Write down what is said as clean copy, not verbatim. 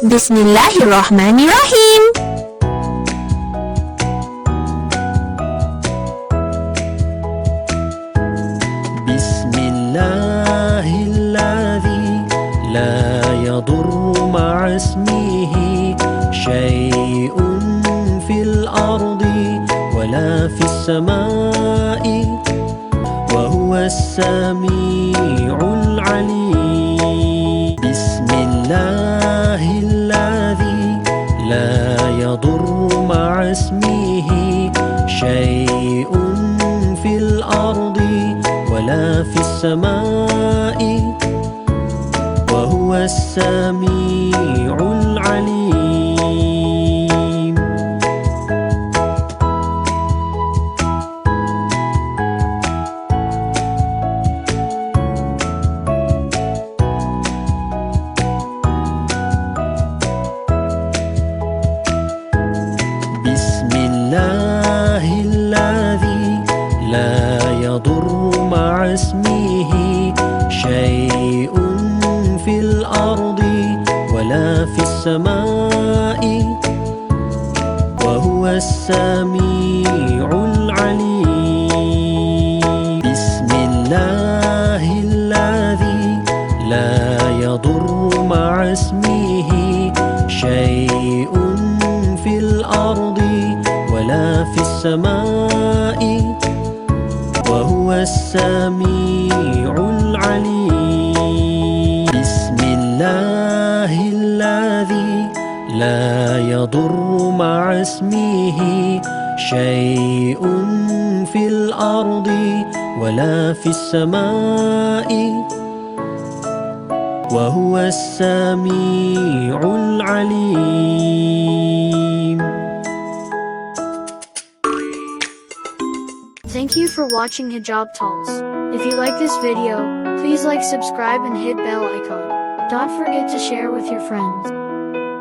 Bismillahirrahmanirrahim. Bismillahilladzi la yadurru ma'a ismihi syai'un fil ardi wala fis samai wa huwas sami'ul alim. Bismillahilladzi la yadurru ma'a ismihi syai'un fil ardi wala fis samai wa huwas sami'ul alim. Bismillahilladzi la yadurru ma'a ismihi syai'un fil ardi wala fis samai wa huwas sami'ul alim. Bismillahilladzi la yadurru ma'a ismihi syai'un fil ardi wala fis samai wa huwas sami'ul alim. Bismillahilladzi la yadurru ma'a ismihi syai'un fil ardi wala fis samai wa huwas sami'ul alim. Thank you for watching Hijab Talks. If you like this video, please like, subscribe and hit bell icon. Don't forget to share with your friends.